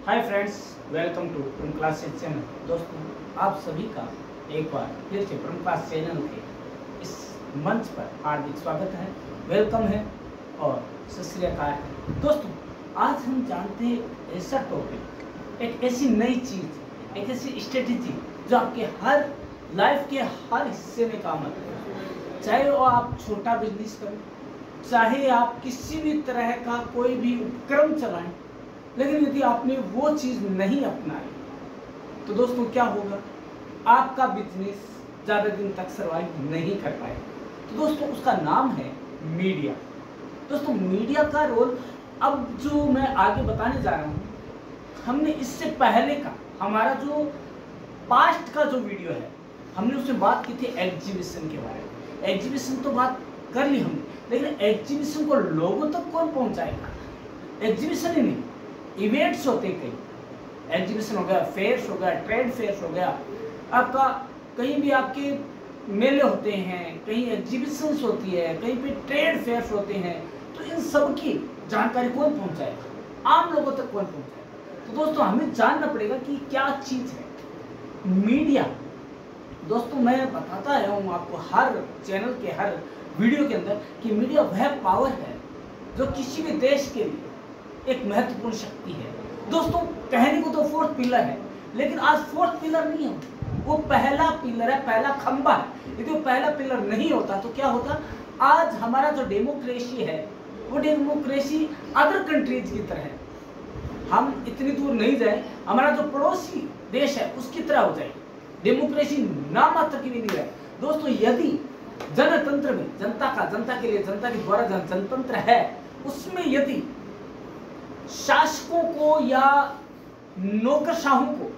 Hi friends, welcome to Prim classes channel. दोस्तों, आप सभी का एक बार फिर से प्रिम क्लास चैनल के इस मंच पर हार्दिक स्वागत है, वेलकम है और सत श्री अकाल है। दोस्तों, आज हम जानते हैं ऐसा टॉपिक, एक ऐसी नई चीज़, एक ऐसी स्ट्रेटेजी जो आपके हर लाइफ के हर हिस्से में काम आती है। चाहे वो आप छोटा बिजनेस करें, चाहे आप किसी भी तरह का कोई भी उपक्रम चलाएं, लेकिन यदि आपने वो चीज़ नहीं अपनाई तो दोस्तों क्या होगा, आपका बिजनेस ज़्यादा दिन तक सर्वाइव नहीं कर पाएगा। तो दोस्तों उसका नाम है मीडिया। दोस्तों मीडिया का रोल अब जो मैं आगे बताने जा रहा हूँ, हमने इससे पहले का हमारा जो पास्ट का जो वीडियो है, हमने उसमें बात की थी एग्जीबिशन के बारे में। एग्जीबिशन तो बात कर ली हमने, लेकिन एग्जीबिशन को लोगों तक कौन पहुँचाएगा? एग्जीबिशन ही नहीं, इवेंट्स होते कई, एग्जीबिशन हो गया, फेयर्स हो गया, ट्रेड फेयर्स हो गया, आपका कहीं भी आपके मेले होते हैं, कहीं एग्जीबिशंस होती है, कहीं पे ट्रेड फेयर्स होते हैं। तो इन सब की जानकारी कौन पहुंचाएगा? आम लोगों तक कौन पहुंचाएगा? तो दोस्तों हमें जानना पड़ेगा कि क्या चीज़ है मीडिया। दोस्तों मैं बताता आया हूँ आपको हर चैनल के हर वीडियो के अंदर कि मीडिया वह पावर है जो किसी भी देश के लिए एक महत्वपूर्ण शक्ति है। दोस्तों कहने को तो फोर्थ पिलर है, लेकिन आज फोर्थ पिलर नहीं है, वो पहला पिलर है, पहला खंबा है। यदि वो पहला पिलर नहीं होता तो क्या होता? आज हमारा जो डेमोक्रेसी है वो डेमोक्रेसी अदर कंट्रीज की तरह है। हम इतनी दूर नहीं जाए, हमारा जो पड़ोसी देश है उसकी तरह हो जाए, डेमोक्रेसी नाम मात्र की भी नहीं रहे। दोस्तों यदि जनतंत्र में जनता का, जनता के लिए, जनता के द्वारा जनतंत्र है, उसमें यदि शासकों को या नौकरशाहों को,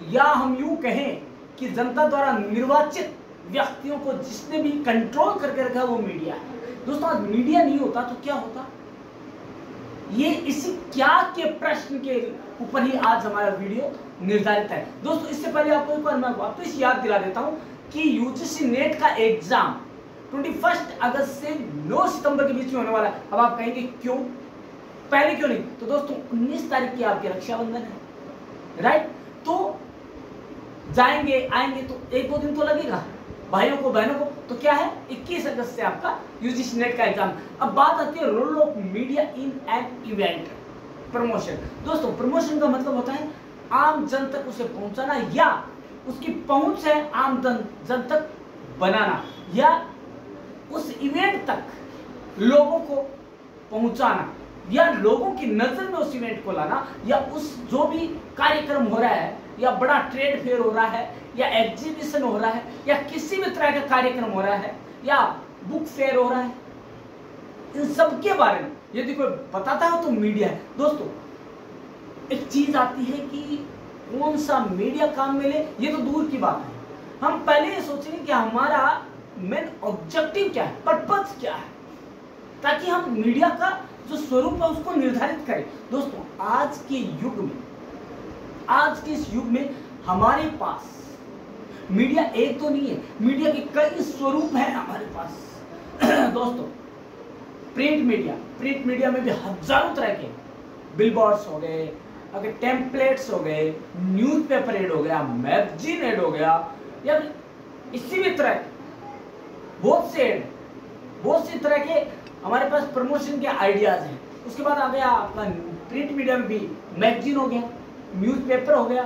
या हम यूं कहें कि जनता द्वारा निर्वाचित व्यक्तियों को जिसने भी कंट्रोल करके रखा वो मीडिया है। दोस्तों आज मीडिया नहीं होता तो क्या होता? ये इसी क्या के प्रश्न के ऊपर ही आज हमारा वीडियो निर्धारित है। दोस्तों इससे पहले आपको एक बार मैं वापस याद दिला देता हूं कि यूजीसी नेट का एग्जाम 21 अगस्त से 9 सितंबर के बीच में होने वाला है। अब आप कहेंगे क्यों, पहले क्यों नहीं? तो दोस्तों 19 तारीख की आपकी रक्षाबंधन है, राइट? तो जाएंगे आएंगे तो एक दो दिन तो लगेगा भाइयों को बहनों को। तो क्या है, 21 अगस्त से आपका यूजीसी नेट का एग्जाम। अब बात आती है role of media in an event promotion. दोस्तों प्रमोशन का मतलब होता है आम जन तक उसे पहुंचाना, या उसकी पहुंच है आम जन तक बनाना, या उस इवेंट तक लोगों को पहुंचाना, या लोगों की नजर में उस इवेंट को लाना, या उस जो भी कार्यक्रम हो रहा है, या बड़ा ट्रेड फेयर हो रहा है, या एग्जीबिशन हो रहा है, या किसी भी तरह का कार्यक्रम हो रहा है, या बुक फेयर हो रहा है, इन सब के बारे में यदि कोई बताता हो तो मीडिया है। दोस्तों एक चीज आती है कि कौन सा मीडिया काम मिले, ये तो दूर की बात है। हम पहले ये सोचेंगे कि हमारा मेन ऑब्जेक्टिव क्या है, पर्पज क्या है, ताकि हम मीडिया का जो स्वरूप है उसको निर्धारित करें। दोस्तों आज के युग में, आज के इस युग में हमारे पास मीडिया एक तो नहीं है, मीडिया के कई स्वरूप हैं हमारे पास। दोस्तों प्रिंट मीडिया में भी हजारों तरह के बिलबोर्ड्स हो गए, अगर टेम्पलेट्स हो गए, न्यूज़पेपर एड हो गया, मैगजीन एड हो गया, या इसी भी तरह बहुत सी तरह के हमारे पास प्रमोशन के आइडियाज हैं। उसके बाद आ गया आपका प्रिंट मीडिया में भी मैगजीन हो गया, न्यूज़पेपर हो गया,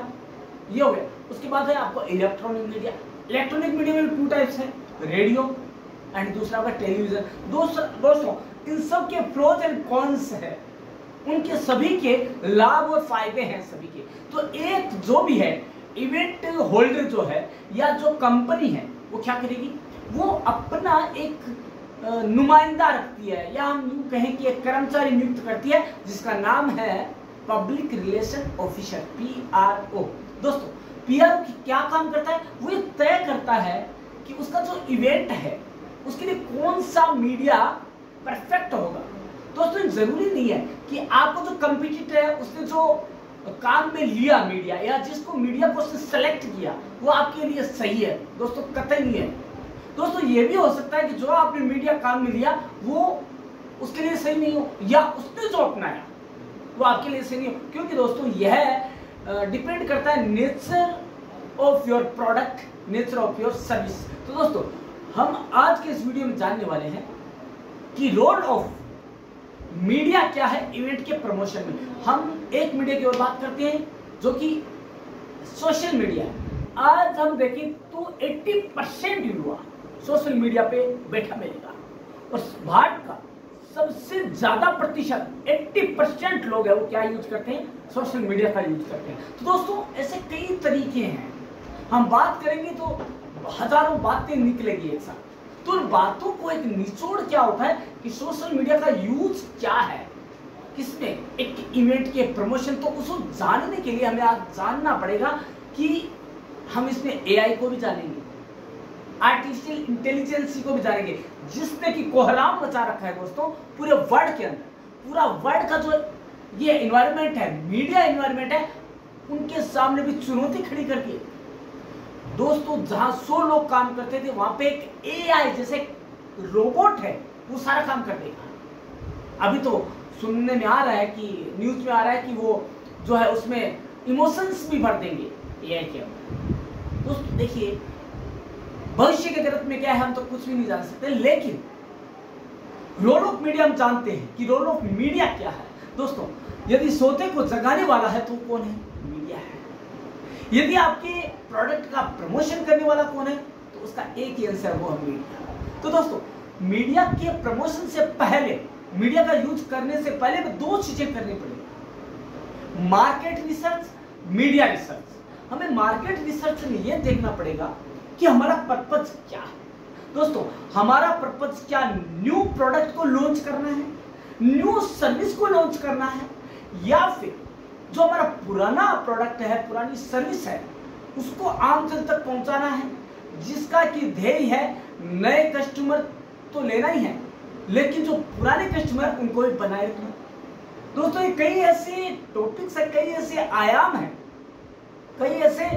ये हो गया। उसके बाद है आपको इलेक्ट्रॉनिक मीडिया। इलेक्ट्रॉनिक मीडिया में 2 टाइप्स है, रेडियो एंड दूसरा होगा टेलीविजन। दोस्तों इन सब के प्रोज एंड कॉन्स है, उनके सभी के लाभ और फायदे हैं सभी के। तो एक जो भी है इवेंट होल्डर जो है, या जो कंपनी है, वो क्या करेगी, वो अपना एक नुमाइंदा रखती है, या हम यूं कहें कि एक कर्मचारी नियुक्त करती है जिसका नाम है पब्लिक रिलेशन ऑफिसर, PRO। दोस्तों PRO क्या काम करता है? वो ये तय करता है कि उसका जो इवेंट है उसके लिए कौन सा मीडिया परफेक्ट होगा। दोस्तों जरूरी नहीं है कि आपको जो कंपटीटर है उसने जो काम में लिया मीडिया, या जिसको मीडिया को उसने सेलेक्ट किया वो आपके लिए सही है। दोस्तों कतई नहीं है। दोस्तों ये भी हो सकता है कि जो आपने मीडिया काम में लिया वो उसके लिए सही नहीं हो, या उसने जो अपनाया वो आपके लिए सही नहीं हो, क्योंकि दोस्तों यह डिपेंड करता है nature of your product, nature of your service. तो दोस्तों हम आज के इस वीडियो में जानने वाले हैं कि रोल ऑफ मीडिया क्या है इवेंट के प्रमोशन में। हम एक मीडिया की ओर बात करते हैं जो कि सोशल मीडिया है। आज हम देखें तो 80% युवा सोशल मीडिया पे बैठा मिलेगा और भारत का सबसे ज्यादा प्रतिशत 80% लोग हैं वो क्या यूज करते हैं, सोशल मीडिया का यूज करते हैं। तो दोस्तों ऐसे कई तरीके हैं, हम बात करेंगे तो हजारों बातें निकलेगी एक साथ। तो उन बातों को एक निचोड़ क्या होता है कि सोशल मीडिया का यूज क्या है किसमें, एक इवेंट के प्रमोशन। तो उसको जानने के लिए हमें आज जानना पड़ेगा कि हम इसमें एआई को भी जानेंगे, आर्टिफिशियल इंटेलिजेंस को भी जानेंगे, जिसने कि कोहराम मचा रखा है दोस्तों पूरे वर्ल्ड के अंदर। पूरा वर्ल्ड का जो ये एनवायरनमेंट है, मीडिया एनवायरनमेंट है, उनके सामने भी चुनौती खड़ी कर दी दोस्तों। जहां 100 लोग काम करते थे वहां पे एक एआई जैसे रोबोट है वो सारा काम कर देगा। अभी तो सुनने में आ रहा है कि न्यूज में आ रहा है कि वो जो है उसमें इमोशंस भी भर देंगे एआई के अंदर। दोस्तों देखिए भविष्य के जगत में क्या है हम तो कुछ भी नहीं जान सकते, लेकिन रोल ऑफ मीडिया हम जानते हैं कि रोल ऑफ मीडिया क्या है। दोस्तों यदि सोते को जगाने वाला है तो कौन है, मीडिया है। यदि आपके प्रोडक्ट का प्रमोशन करने वाला कौन है तो उसका एक ही आंसर वो है मीडिया। तो दोस्तों मीडिया के प्रमोशन से पहले, मीडिया का यूज करने से पहले में 2 चीजें करनी पड़ेगी, मार्केट रिसर्च, मीडिया रिसर्च। हमें मार्केट रिसर्च में यह देखना पड़ेगा कि हमारा पर्पज क्या है। दोस्तों हमारा पर्पज क्या, न्यू प्रोडक्ट को लॉन्च करना है, न्यू सर्विस को लॉन्च करना है, या फिर जो हमारा पुराना प्रोडक्ट है, पुरानी सर्विस है, उसको आम जन तक पहुंचाना है, जिसका कि ध्येय है नए कस्टमर तो लेना ही है, लेकिन जो पुराने कस्टमर उनको भी बनाए रखना। दोस्तों ये कई ऐसे टॉपिक्स है, कई ऐसे आयाम है, कई ऐसे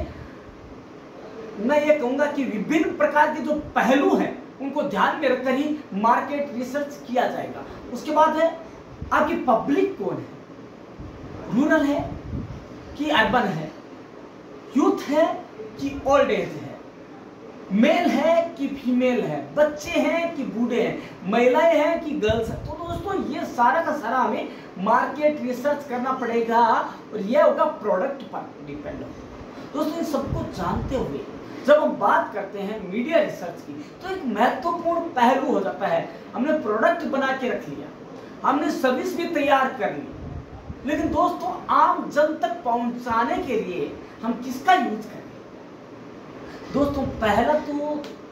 मैं ये कहूंगा कि विभिन्न प्रकार के जो पहलू हैं उनको ध्यान में रखकर ही मार्केट रिसर्च किया जाएगा। उसके बाद है आपकी पब्लिक कौन है, रूरल है कि अर्बन है, यूथ है कि ओल्ड एज है, मेल है कि फीमेल है, बच्चे हैं कि बूढ़े हैं, महिलाएं हैं कि गर्ल्स हैं। तो दोस्तों ये सारा का सारा हमें मार्केट रिसर्च करना पड़ेगा और यह होगा प्रोडक्ट पर डिपेंड होगा। दोस्तों इन सबको जानते हुए जब हम बात करते हैं मीडिया रिसर्च की तो एक महत्वपूर्ण पहलू हो जाता है, हमने प्रोडक्ट बना के रख लिया, हमने सर्विस भी तैयार कर ली, लेकिन दोस्तों आम जन तक पहुंचाने के लिए हम किसका यूज करें। दोस्तों पहला तो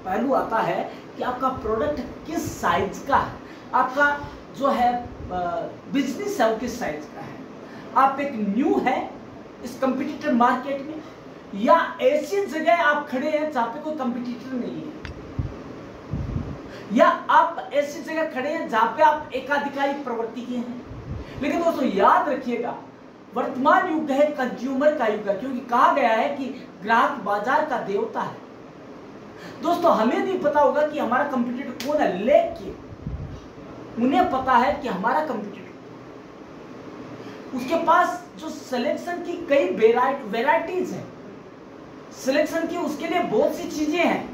पहलू आता है कि आपका प्रोडक्ट किस साइज का है, आपका जो है बिजनेस है वो किस साइज का है, आप एक न्यू है इस कंपटीटर मार्केट में, या ऐसी जगह आप खड़े हैं जहां पे कोई कंपटीटर नहीं है, या आप ऐसी जगह खड़े हैं जहां पे आप एकाधिकारी प्रवृत्ति के हैं। लेकिन दोस्तों याद रखिएगा वर्तमान युग है कंज्यूमर का युग है, क्योंकि कहा गया है कि ग्राहक बाजार का देवता है। दोस्तों हमें नहीं पता होगा कि हमारा कंपटीटर कौन है, लेकिन उन्हें पता है कि हमारा कंपटीटर, उसके पास जो सिलेक्शन की कई वेराइटीज है, सिलेक्शन की उसके लिए बहुत सी चीजें हैं,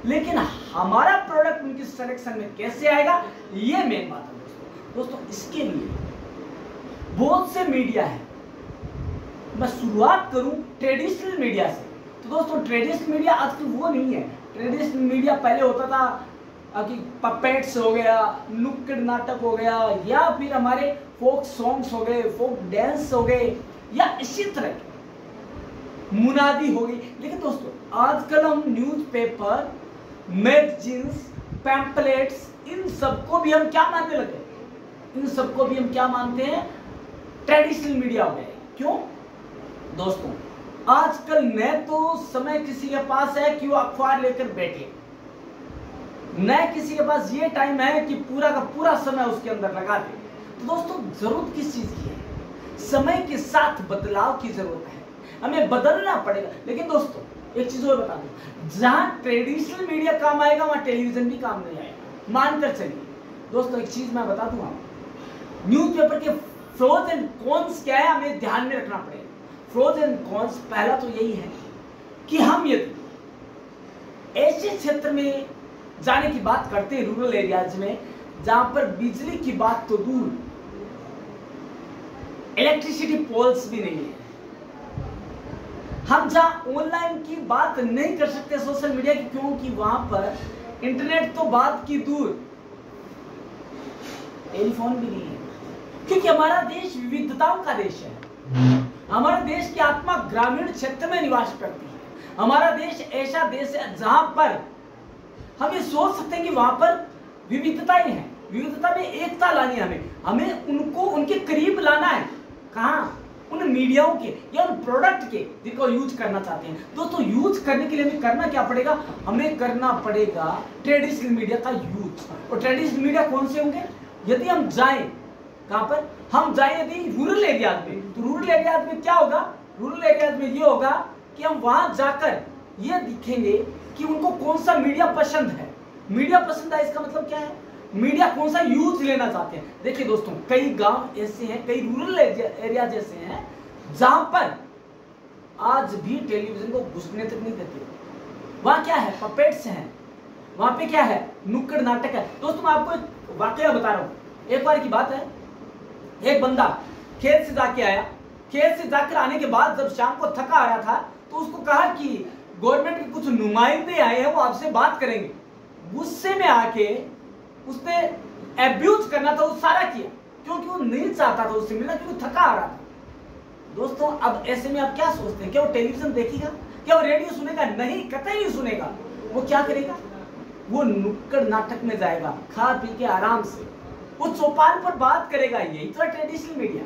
लेकिन हमारा प्रोडक्ट उनकी सिलेक्शन में कैसे आएगा ये मेन बात है दोस्तों। इसके लिए बहुत से मीडिया है, मैं शुरुआत करूं ट्रेडिशनल मीडिया से। तो दोस्तों ट्रेडिशनल मीडिया आजकल वो नहीं है। ट्रेडिशनल मीडिया पहले होता था कि पपेट्स हो गया, नुक्कड़ नाटक हो गया, या फिर हमारे फोक सॉन्ग्स हो गए, फोक डांस हो गए, या इसी तरह मुनादी हो गई। लेकिन दोस्तों आजकल हम न्यूज़पेपर, मैगजीन्स, पैम्पलेट्स, इन सबको भी हम क्या मानने लगे, इन सबको भी हम क्या मानते हैं, ट्रेडिशनल मीडिया हो गए। क्यों दोस्तों, आजकल न तो समय किसी के पास है कि वो अखबार लेकर बैठे, न किसी के पास ये टाइम है कि पूरा का पूरा समय उसके अंदर लगा दे। तो दोस्तों जरूरत किस चीज की है, समय के साथ बदलाव की जरूरत है, हमें बदलना पड़ेगा। लेकिन दोस्तों एक चीज और बता दूं, जहां ट्रेडिशनल मीडिया काम आएगा वहां टेलीविजन भी काम नहीं आएगा, मानकर चलिए। दोस्तों एक चीज मैं बता दूं, न्यूज़पेपर के प्रोज एंड कॉन्स क्या है हमें ध्यान में रखना पड़ेगा। प्रोज एंड कॉन्स, पहला तो यही है कि हम यदि ऐसे क्षेत्र में जाने की बात करते हैं, रूरल एरियाज में, जहां पर बिजली की बात तो दूर, इलेक्ट्रिसिटी पोल्स भी नहीं है, हम जहां ऑनलाइन की बात नहीं कर सकते सोशल मीडिया की, क्योंकि वहां पर इंटरनेट तो बात की दूर, टेलीफोन भी नहीं है, क्योंकि हमारा देश विविधताओं का देश है। हमारे देश की आत्मा ग्रामीण क्षेत्र में निवास करती है। हमारा देश ऐसा देश है जहां पर हम ये सोच सकते हैं कि वहां पर विविधताएं हैं, विविधता में एकता लानी है, हमें उनको उनके करीब लाना है। कहां? उन मीडियाओं के या उन प्रोडक्ट के जिनको यूज करना चाहते हैं। दोस्तों यूज करने के लिए हमें करना क्या पड़ेगा? हमें करना पड़ेगा ट्रेडिशनल मीडिया का यूज। और ट्रेडिशनल मीडिया कौन से होंगे? यदि हम जाएं कहां पर, हम जाएं यदि रूरल एरियाज में, तो रूरल एरियाज में क्या होगा? रूरल एरियाज में ये होगा कि हम वहां जाकर ये दिखेंगे कि उनको कौन सा मीडिया पसंद है। मीडिया पसंद है इसका मतलब क्या है? मीडिया कौन सा यूज लेना चाहते हैं। देखिए दोस्तों, कई गांव ऐसे हैं, कई रूरल एरिया जैसे हैं जहां पर आज भी टेलीविजन को घुसने तक नहीं देते। वहां क्या है? पपेट्स हैं, वहां पे क्या है? नुक्कड़ नाटक है। दोस्तों मैं आपको एक वाकया बता रहा हूं। एक बार की बात है, एक बंदा खेत से जाके आया, खेत से जाकर आने के बाद जब शाम को थका आया था तो उसको कहा कि गवर्नमेंट के कुछ नुमाइंदे आए हैं, वो आपसे बात करेंगे। गुस्से में आके उसने एब्यूज करना था वो सारा किया, क्योंकि वो नहीं चाहता था उससे मिलना, क्योंकि थका आ रहा था। दोस्तों अब ऐसे में आप क्या सोचते हैं? क्या वो टेलीविजन देखेगा? क्या वो रेडियो सुनेगा? नहीं, कतई नहीं सुनेगा। वो क्या करेगा? वो नुक्कड़ नाटक में जाएगा, खा पी के आराम से वो चौपाल पर बात करेगा। यही तो ट्रेडिशनल मीडिया।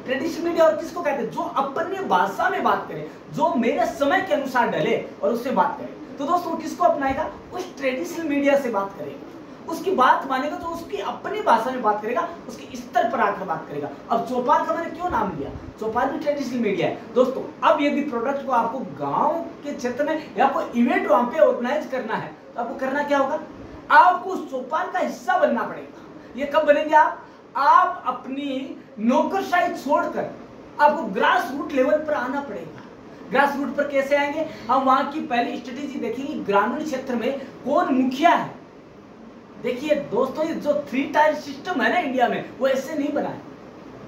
ट्रेडिशनल मीडिया और किसको कहते हैं? जो अपनी भाषा में बात करे, जो मेरे समय के अनुसार ढले और उससे बात करे। तो दोस्तों किसको अपनाएगा? उस ट्रेडिशनल मीडिया से बात करेगा, उसकी बात मानेगा, तो उसकी अपनी भाषा में बात करेगा, उसके स्तर पर आकर बात करेगा। अब चौपाल का मैंने क्यों नाम लिया? चौपाल भी ट्रेडिशनल मीडिया है। दोस्तों अब यदि प्रोडक्ट को आपको गांव के क्षेत्र में या कोई इवेंट वहां पे ऑर्गेनाइज करना है, तो आपको करना क्या होगा? आपको उस चौपाल का हिस्सा बनना पड़ेगा। ये कब बनेंगे आप अपनी नौकरशाही छोड़कर आपको ग्रास रूट लेवल पर आना पड़ेगा। ग्रास रूट पर कैसे आएंगे? हम वहां की पहली स्ट्रेटेजी देखेंगे, ग्रामीण क्षेत्र में कौन मुखिया है। देखिए दोस्तों, ये जो 3 टायर सिस्टम है ना इंडिया में, वो ऐसे नहीं बना है।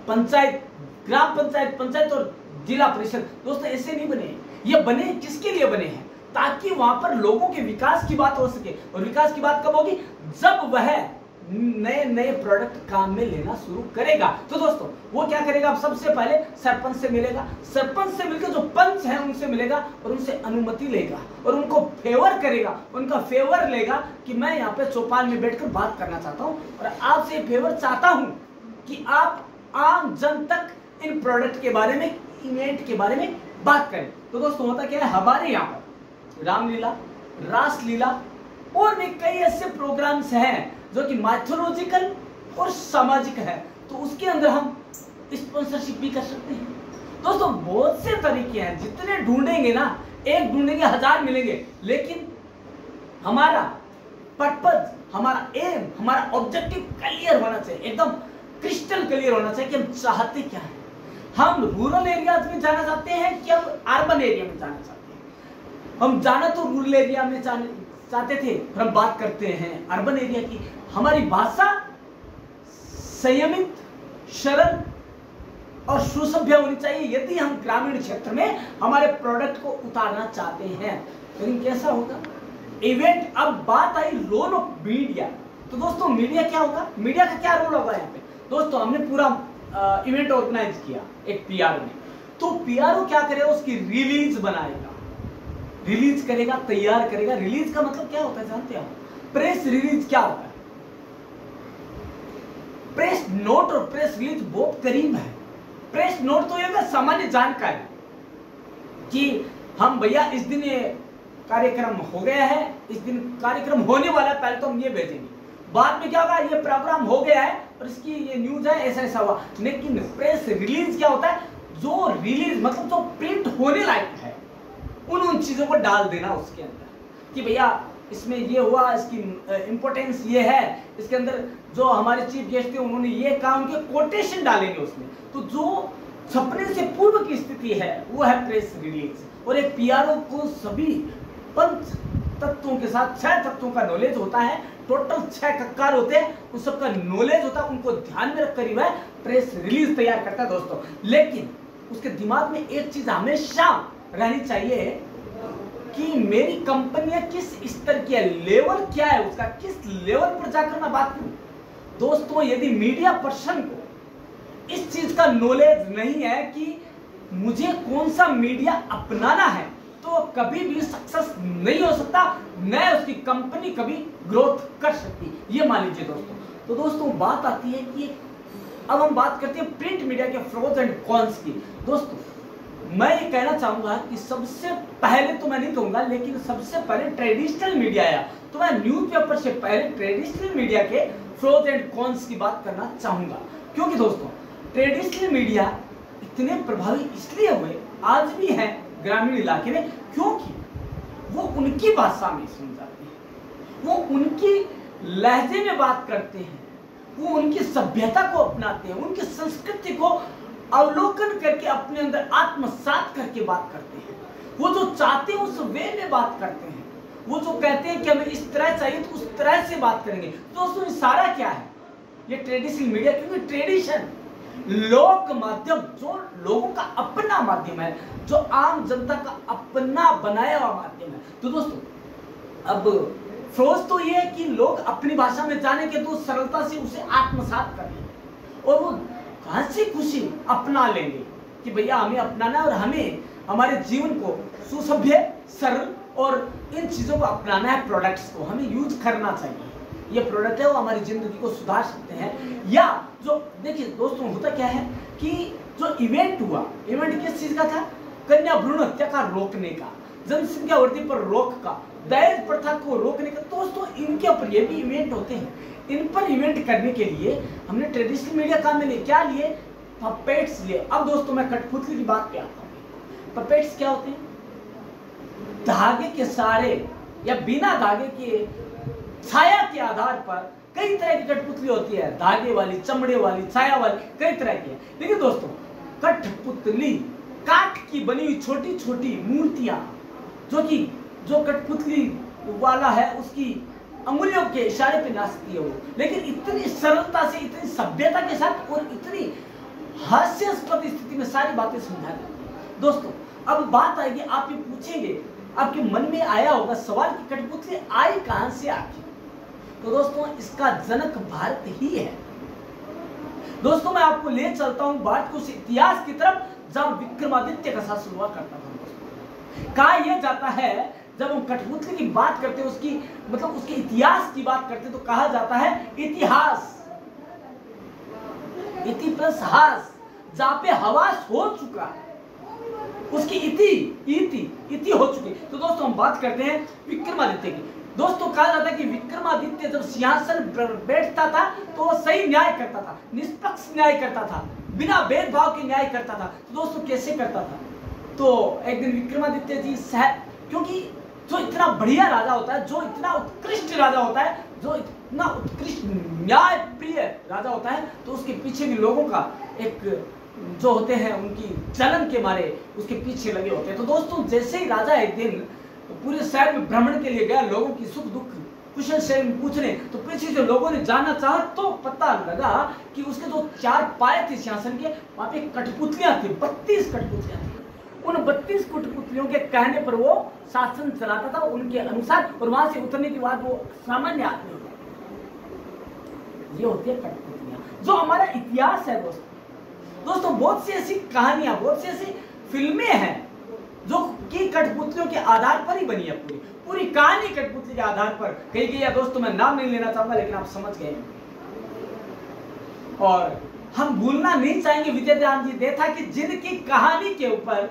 पंचायत, ग्राम पंचायत, पंचायत और जिला परिषद, दोस्तों ऐसे नहीं बने। ये बने किसके लिए बने हैं? ताकि वहां पर लोगों के विकास की बात हो सके। और विकास की बात कब होगी? जब वह नए नए प्रोडक्ट काम में लेना शुरू करेगा। तो दोस्तों वो क्या करेगा? अब सबसे पहले सरपंच से मिलेगा, सरपंच से मिलकर जो पंच है उनसे मिलेगा और उनसे अनुमति लेगा और उनको फेवर करेगा, उनका फेवर लेगा कि मैं यहाँ पे चौपाल में बैठकर बात करना चाहता हूँ और आपसे फेवर चाहता हूँ कि आप आम जन तक इन प्रोडक्ट के बारे में, इवेंट के बारे में बात करें। तो दोस्तों होता क्या है, हमारे यहाँ पर रामलीला, रासलीला और भी कई ऐसे प्रोग्राम्स हैं जो कि माइथोलॉजिकल और सामाजिक है, तो उसके अंदर हम स्पॉन्सरशिप भी कर सकते हैं। दोस्तों बहुत से तरीके हैं, जितने ढूंढेंगे ना, एक ढूंढेंगे 1000 मिलेंगे, लेकिन हमारा पर्पज, हमारा एम, हमारा ऑब्जेक्टिव क्लियर होना चाहिए, एकदम क्रिस्टल क्लियर होना चाहिए कि हम चाहते क्या है। हम रूरल एरियाज में जाना चाहते हैं कि हम अर्बन एरिया में जाना चाहते हैं? हम जाना तो रूरल एरिया में चाहते थे, और हम बात करते हैं अर्बन एरिया की। हमारी भाषा संयमित, सरल और सुसभ्य होनी चाहिए यदि हम ग्रामीण क्षेत्र में हमारे प्रोडक्ट को उतारना चाहते हैं। लेकिन कैसा होगा इवेंट? अब बात आई रोल ऑफ मीडिया। तो दोस्तों मीडिया क्या होगा? मीडिया का क्या रोल होगा यहाँ पे? दोस्तों हमने पूरा इवेंट ऑर्गेनाइज किया एक पीआरओ ने, तो पीआरओ क्या करेगा? उसकी रिलीज बनाएगा, रिलीज करेगा, तैयार करेगा। रिलीज का मतलब क्या होता है जानते हैं? प्रेस रिलीज क्या होता है? प्रेस नोट और प्रेस रिलीज बहुत करीब है। प्रेस नोट तो ये सामान्य जानकारी कि हम भैया इस दिन ये कार्यक्रम हो गया है, इस दिन कार्यक्रम होने वाला है, पहले तो हम ये भेजेंगे, बाद में क्या होगा? ये प्रोग्राम हो गया है और इसकी ये न्यूज है, ऐसा ऐसा हुआ। लेकिन प्रेस रिलीज क्या होता है? जो रिलीज मतलब जो प्रिंट होने लायक है, उन चीजों को डाल देना उसके अंदर कि भैया इसमें ये हुआ, इसकी इंपॉर्टेंस ये है, इसके अंदर जो हमारे चीफ गेस्ट थे उन्होंने ये कहा, उनके कोटेशन डालेंगे उसमें। तो जो छपने से पूर्व की स्थिति है वो है प्रेस रिलीज। और एक पीआरओ को सभी 5 तत्वों के साथ 6 तत्वों का नॉलेज होता है, टोटल 6 कक्कार होते हैं, उन सबका नॉलेज होता है, उनको ध्यान में रखकर ही वह प्रेस रिलीज तैयार करता है दोस्तों। लेकिन उसके दिमाग में एक चीज हमेशा रहनी चाहिए कि मेरी कंपनी किस स्तर की है, लेवल क्या है उसका, किस लेवल पर जाकर मैं बात करूं। दोस्तों यदि मीडिया पर्सन को इस चीज का नॉलेज नहीं है कि मुझे कौन सा मीडिया अपनाना है, तो कभी भी सक्सेस नहीं हो सकता, न उसकी कंपनी कभी ग्रोथ कर सकती, ये मान लीजिए दोस्तों। तो दोस्तों बात आती है कि अब हम बात करते हैं प्रिंट मीडिया के प्रोज एंड कॉन्स की। दोस्तों मैं ये कहना चाहूंगा कि सबसे पहले तो मैं नहीं कहूंगा, लेकिन सबसे पहले ट्रेडिशनल मीडिया आया, तो मैं न्यूज़पेपर से पहले ट्रेडिशनल मीडिया के प्रोज एंड कॉन्स की बात करना चाहूंगा। क्योंकि दोस्तों ट्रेडिशनल मीडिया इतने प्रभावी इसलिए हुए, आज भी है ग्रामीण इलाके में, क्योंकि वो उनकी भाषा में सुन जाते हैं, वो उनकी लहजे में बात करते हैं, वो उनकी सभ्यता को अपनाते हैं, उनकी संस्कृति को अवलोकन करके अपने अंदर आत्मसात करके बात करते हैं। वो जो चाहते हैं उस वे में बात करते हैं, वो जो कहते हैं कि हमें इस तरह चाहिए तो उस तरह से बात करेंगे। दोस्तों इशारा क्या है, ये ट्रेडिशनल मीडिया, क्योंकि ट्रेडिशन लोक माध्यम, जो लोगों का अपना माध्यम है, जो आम जनता का अपना बनाया हुआ माध्यम है। तो दोस्तों अब फ्रोज तो ये है कि लोग अपनी भाषा में जाने के तो सरलता से उसे आत्मसात कर लेंगे और वो हंसी खुशी अपना लेंगे कि भैया हमें अपनाना है और हमें हमारे जीवन को सुसभ्य, सरल और इन चीजों को अपनाना है, प्रोडक्ट्स को हमें यूज करना चाहिए। ये प्रोडक्ट है वो हमारी जिंदगी को सुधार सकते हैं। या जो देखिए दोस्तों होता क्या है कि जो इवेंट हुआ, इवेंट किस चीज का था, कन्या भ्रूण हत्या का रोकने का, जनसंख्या वृद्धि पर रोक का, दहेज प्रथा को रोकने का। दोस्तों इनके ऊपर ये भी इवेंट होते हैं, इन पर इवेंट करने के लिए हमने ट्रेडिशनल मीडिया काम में लिए, क्या लिए, पपेट्स लिए। अब दोस्तों मैं कठपुतली की बात पे आता हूँ। पपेट्स क्या होते हैं, धागे के सहारे या बिना धागे के छाया के आधार पर कई तरह की कठपुतली होती है, धागे वाली, चमड़े वाली, छाया वाली, कई तरह की है। लेकिन दोस्तों कठपुतली काठ की बनी हुई छोटी छोटी मूर्तियां, जो कठपुतली वाला है उसकी अंगुलियों के इशारे पे नाचती है वो, लेकिन इतनी सरलता से, इतनी सभ्यता के साथ और इतनी हास्यास्पद स्थिति में सारी बातें समझा देती। दोस्तों अब बात आएगी, आप ये पूछेंगे, आपके मन में आया होगा सवाल कि कठपुतली आई कहां से आखिर। तो दोस्तों इसका जनक भारत ही है। दोस्तों मैं आपको ले चलता हूं भारत के उस इतिहास की तरफ जब विक्रमादित्य का शासन हुआ करता था। कहा यह जाता है जब हम कठपुतली की बात करते हैं, उसकी मतलब उसके इतिहास की बात करते हैं, तो कहा जाता है इतिहास, इति प्लस हास, जहां पे हवास हो चुका है उसकी इति हो चुकी। तो दोस्तों हम बात करते हैं विक्रमादित्य की। दोस्तों कहा जाता है कि विक्रमादित्य जब सिंहासन पर बैठता था तो वो सही न्याय करता था, निष्पक्ष न्याय करता था, बिना भेदभाव के न्याय करता था। तो दोस्तों कैसे करता था, तो एक दिन विक्रमादित्य जी क्योंकि जो इतना बढ़िया राजा होता है, जो इतना उत्कृष्ट राजा होता है, जो इतना उत्कृष्ट न्याय प्रिय राजा होता है, तो उसके पीछे भी लोगों का एक जो होते हैं उनकी जलन के मारे उसके पीछे लगे होते हैं। तो दोस्तों जैसे ही राजा एक दिन पूरे शहर में भ्रमण के लिए गया, लोगों की सुख दुख कुशल क्षेम पूछने, तो पीछे जो लोगों ने जाना चाहा तो पता लगा कि उसके जो 4 पाए थे सिंहासन के, वहां पे कठपुतलियां थी, 32 कठपुतलियां थी। उन 32 कठपुतलियों के कहने पर वो शासन चलाता था उनके अनुसार, और वहां से उतरने के बाद वो सामान्य आदमी होता है। ये होती है कठपुतलियां, जो हमारा इतिहास है दोस्तों बहुत सी ऐसी कहानियां, बहुत सी ऐसी फिल्में हैं जो कि कठपुतलियों के आधार पर ही बनी है। पूरी कहानी कठपुतली के आधार पर कही गई है। दोस्तों मैं नाम नहीं लेना चाहूंगा, लेकिन आप समझ गए। और हम भूलना नहीं चाहेंगे विजय ध्यान जी दे था कि जिनकी कहानी के ऊपर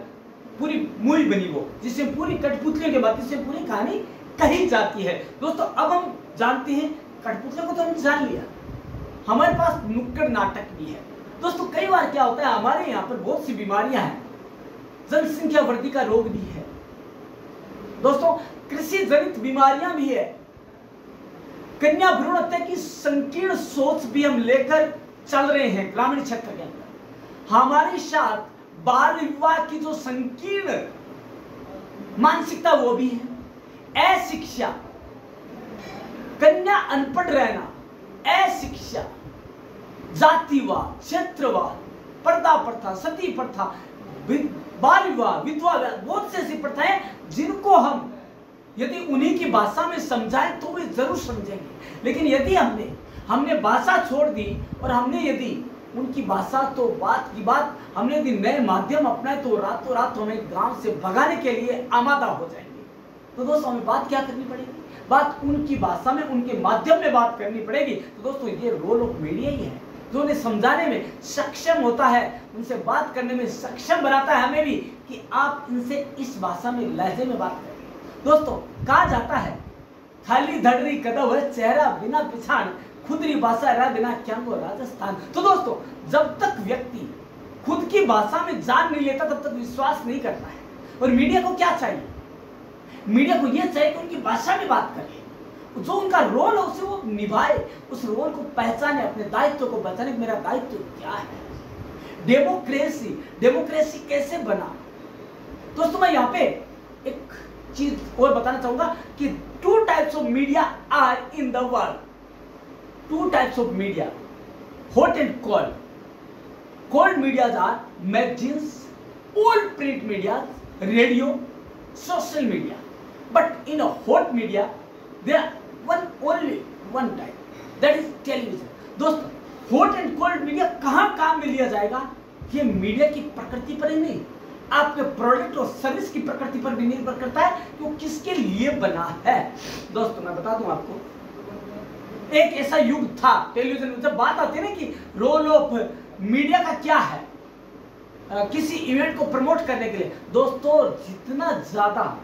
पूरी मूवी बनी, वो जिसमें पूरी कठपुतलियों के बाद जिसमें पूरी कहानी कही जाती है। दोस्तों अब हम जानते हैं कठपुतलियों को तो हम जान लिया, हमारे पास नुक्कड़ नाटक भी है। दोस्तों कई बार क्या होता है, हमारे यहाँ पर बहुत सी बीमारियां हैं, जनसंख्या वृद्धि का रोग भी है। दोस्तों कृषि जनित बीमारियां भी है, कन्या भ्रूण हत्या की संकीर्ण सोच भी हम लेकर चल रहे हैं ग्रामीण क्षेत्र के अंदर। हमारे साथ बाल विवाह की जो संकीर्ण मानसिकता वो भी है, अशिक्षा, कन्या अनपढ़ रहना, अशिक्षा, जातिवाद, क्षेत्रवाद, पर्दा प्रथा, सती प्रथा, बाल विवाह, विधवा विवाह, बहुत से ऐसी प्रथाएं जिनको हम यदि उन्हीं की भाषा में समझाएं तो वे जरूर समझेंगे। लेकिन यदि हमने भाषा छोड़ दी और हमने यदि उनकी भाषा तो बात की बात, हमने यदि नए माध्यम अपनाए तो रातों रात हमें गांव से भगाने के लिए आमादा हो जाएंगे। तो दोस्तों हमें बात क्या करनी पड़ेगी? बात उनकी भाषा में, उनके माध्यम में बात करनी पड़ेगी। तो दोस्तों ये रोल ऑफ मीडिया ही है जो उन्हें समझाने में सक्षम होता है, उनसे बात करने में सक्षम बनाता है हमें भी कि आप इनसे इस भाषा में, लहजे में बात करें। दोस्तों कहा जाता है खाली धड़री कदम है चेहरा बिना पिछाड़, खुदरी भाषा रह बिना क्या वो राजस्थान। तो दोस्तों जब तक व्यक्ति खुद की भाषा में जान नहीं लेता तब तक विश्वास नहीं करता है। और मीडिया को क्या चाहिए? मीडिया को यह चाहिए कि उनकी भाषा में बात करे, जो उनका रोल है उसे वो निभाए, उस रोल को पहचाने, अपने दायित्व को पहचाने कि मेरा दायित्व क्या है। डेमोक्रेसी कैसे बना? दोस्तों मैं यहाँ पे एक चीज और बताना चाहूंगा कि 2 types of media are in the world. 2 types of media, hot and cold. Cold medias are magazines, all print media, radio, social media. But in a hot media, there are only one type, that is television. दोस्तों hot and cold media कहाँ काम में लिया जाएगा? ये media की प्रकृति पर ही नहीं, आपके प्रोडक्ट और सर्विस की प्रकृति पर भी निर्भर करता है कि वो किसके लिए बना है। दोस्तों मैं बता दूं आपको, एक ऐसा युग था टेलीविजन में, जब बात आती है ना कि रोल ऑफ मीडिया का क्या है किसी इवेंट को प्रमोट करने के लिए। दोस्तों जितना ज्यादा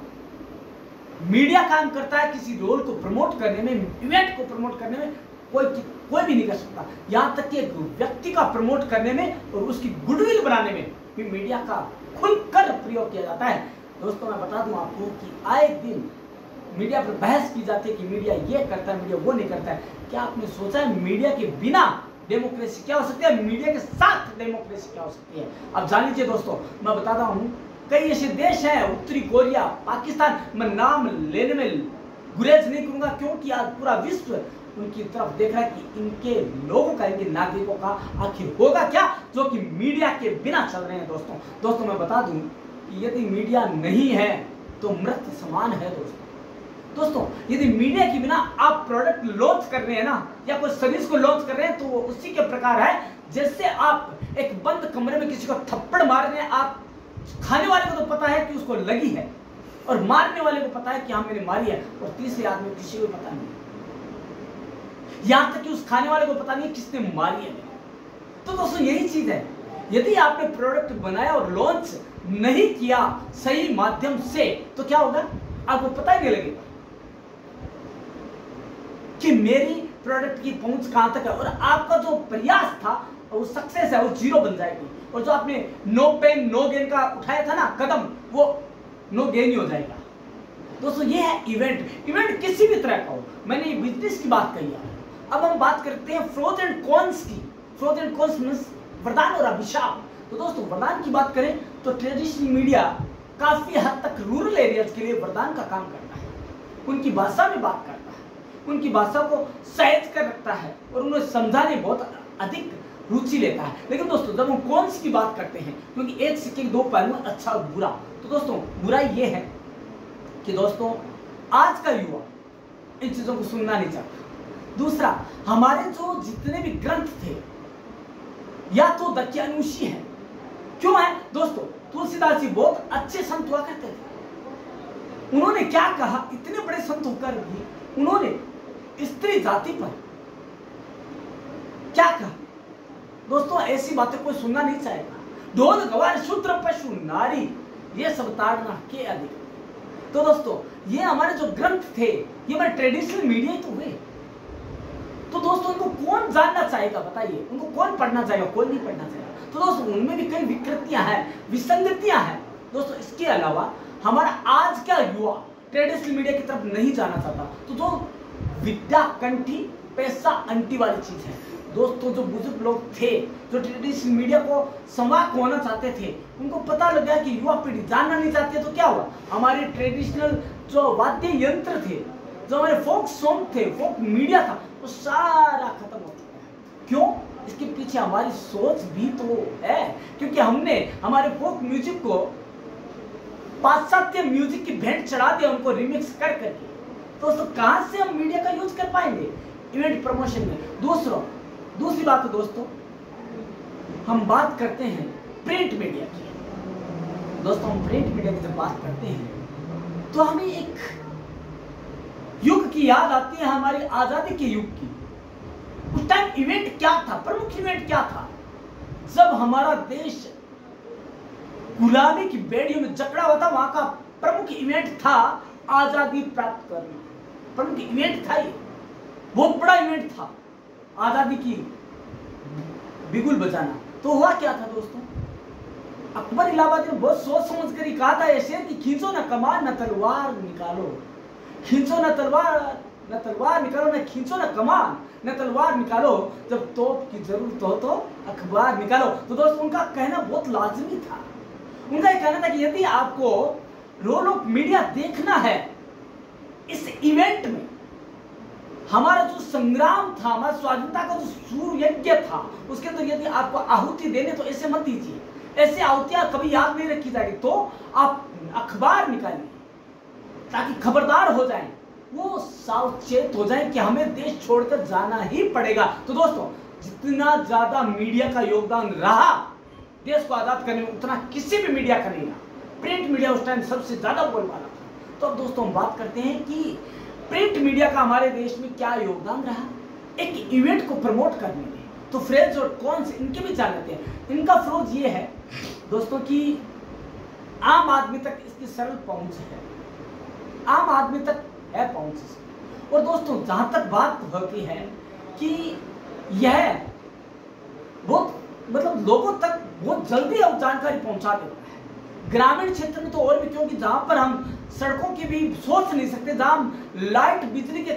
मीडिया काम करता है किसी रोल को प्रमोट करने में, इवेंट को प्रमोट करने में, कोई भी नहीं कर सकता। यहां तक कि एक व्यक्ति का प्रमोट करने में और उसकी गुडविल बनाने में भी मीडिया का खुलकर प्रयोग किया जाता है। दोस्तों मैं बता दूं आपको कि आए दिन मीडिया पर बहस की जाती है कि मीडिया ये करता है, मीडिया वो नहीं करता है। क्या आपने सोचा है मीडिया के बिना डेमोक्रेसी क्या हो सकती है, मीडिया के साथ डेमोक्रेसी क्या हो सकती है? अब जान लीजिए दोस्तों, मैं बताता हूं कई ऐसे देश हैं, उत्तरी कोरिया, पाकिस्तान, मैं नाम लेने में गुरेज नहीं करूंगा क्योंकि आज पूरा विश्व उनकी तरफ देख रहा है कि इनके लोगों का, इनके नागरिकों का आखिर होगा क्या जो कि मीडिया के बिना चल रहे हैं। दोस्तों मैं बता दूं कि यदि मीडिया नहीं है तो मृत समान है। दोस्तों यदि मीडिया के बिना आप प्रोडक्ट लॉन्च कर रहे हैं ना, या कोई सर्विस को लॉन्च कर रहे हैं, तो वो उसी के प्रकार है जैसे आप एक बंद कमरे में किसी को थप्पड़ मार रहे हैं। आप खाने वाले को तो पता है कि उसको लगी है और मारने वाले को पता है कि हाँ मैंने मारी है, और तीसरे आदमी किसी को पता नहीं, यहां तक कि उस खाने वाले को पता नहीं किसने मारी है। तो दोस्तों यही चीज है, यदि आपने प्रोडक्ट बनाया और लॉन्च नहीं किया सही माध्यम से तो क्या होगा, आपको पता ही नहीं लगेगा कि मेरी प्रोडक्ट की पहुंच कहां तक है, और आपका जो प्रयास था वो सक्सेस है वो जीरो बन जाएगी, और जो आपने नो पेन नो गेन का उठाया था ना कदम, वो नो गेन ही हो जाएगा। दोस्तों ये है इवेंट किसी भी तरह का हो, मैंने ये बिजनेस की बात कही है। अब हम बात करते हैं प्रोज एंड कॉन्स की। प्रोज एंड कॉन्स मींस वरदान और अभिशाप। तो दोस्तों वरदान की बात करें तो ट्रेडिशनल मीडिया काफी हद तक रूरल एरियाज के लिए वरदान का काम करता है, उनकी भाषा में बात करता है, उनकी भाषा को सहज कर रखता है और उन्हें समझाने बहुत अधिक रुचि लेता है। लेकिन दोस्तों जब हम कॉन्स की बात करते हैं, क्योंकि एक सिक्के के दो पहलू, अच्छा और बुरा, तो दोस्तों बुराई ये है कि दोस्तों आज का युवा इन चीजों को सुनना नहीं चाहता। दूसरा, हमारे जो जितने भी ग्रंथ थे या तो दक्यानुषी है। क्यों है दोस्तों? तुलसीदास जी बहुत अच्छे संत हुआ करते थे। उन्होंने क्या कहा, इतने बड़े संत होकर भी उन्होंने स्त्री जाति पर क्या कहा? दोस्तों ऐसी बातें कोई सुनना नहीं चाहेगा। ढोल गवार शूद्र पशु नारी ये सब ताड़ना के अधिक। तो दोस्तों ये हमारे जो ग्रंथ थे, ये हमारे ट्रेडिशनल मीडिया ही तो हुए। तो दोस्तों उनको कौन जानना चाहेगा बताइए? उनको कौन पढ़ना चाहेगा? कोई नहीं पढ़ना चाहेगा। तो दोस्तों उनमें भी कई विकृतियां हैं, विसंगतियां हैं। दोस्तों इसके अलावा हमारा आज का युवा ट्रेडिशनल मीडिया की तरफ नहीं जाना चाहता। तो जो विद्या कंठी पैसा अंटी वाली चीज है दोस्तों, जो बुजुर्ग लोग थे जो ट्रेडिशनल मीडिया को संवाहक होना चाहते थे, उनको पता लग गया कि युवा पीढ़ी जानना नहीं चाहती, तो क्या हुआ, हमारे ट्रेडिशनल जो वाद्य यंत्र थे, जो हमारे फोक सॉन्ग थे, फोक मीडिया था, वो सारा खत्म हो चुका है। क्यों? इसके पीछे हमारी सोच भी तो है, क्योंकि हमने हमारे फोक म्यूजिक को पाश्चात्य म्यूजिक की भेंट चढ़ा दिया, उनको रिमिक्स कर करके। दोस्तों कहां से हम मीडिया का यूज कर पाएंगे इवेंट प्रमोशन में? दूसरी बात है दोस्तों, हम बात करते हैं प्रिंट मीडिया की। दोस्तों हम प्रिंट मीडिया की जब बात करते हैं तो हमें एक युग की याद आती है, हमारी आजादी के युग की। उस टाइम इवेंट क्या था, प्रमुख इवेंट क्या था? जब हमारा देश गुलामी की बेड़ियों में जकड़ा हुआ था, वहां का प्रमुख इवेंट था आजादी प्राप्त करना। प्रमुख इवेंट था, ये बहुत बड़ा इवेंट था, आजादी की बिगुल बजाना। तो हुआ क्या था दोस्तों, अकबर इलाहाबादी ने बहुत सोच समझ कर ही कहा था ऐसे कि खींचो ना कमान न तलवार निकालो, खींचो ना तलवार निकालो, न खींचो ना कमान न तलवार निकालो, जब तोप की जरूरत हो तो अखबार निकालो। तो दोस्तों उनका कहना बहुत लाजमी था। उनका यह कहना था कि यदि आपको रोल ऑफ मीडिया देखना है, इस इवेंट में हमारा जो संग्राम था, हमारा स्वाधीनता का जो सूर्य यज्ञ था, उसके अंदर यदि आपको आहुति देने तो ऐसे मत दीजिए, ऐसे आहुतियां कभी याद नहीं रखी जाएगी। तो आप अखबार निकालिए ताकि खबरदार हो जाएं, वो सावचेत हो जाएं कि हमें देश छोड़कर जाना ही पड़ेगा। तो दोस्तों जितना ज्यादा मीडिया का योगदान रहा देश को आजाद करने में, उतना किसी भी मीडिया का नहीं रहा। प्रिंट मीडिया उस टाइम सबसे ज्यादा बोलबाला था। तो अब दोस्तों हम बात करते हैं कि प्रिंट मीडिया का हमारे देश में क्या योगदान रहा एक इवेंट को प्रमोट करने में। तो फ्रेज और कौन से इनके भी जान लेते हैं। इनका फ्रोज ये है दोस्तों कि आम आदमी तक इसकी सरल पहुंच है, आम आदमी तक है पहुंच। और दोस्तों जहां तक बात होती है कि यह बहुत मतलब लोगों तक बहुत जल्दी अब जानकारी पहुंचा देता है। ग्रामीण क्षेत्र में तो और भी, क्योंकि जहां पर हम सड़कों की भी सोच नहीं सकते, जहां लाइट बिजली के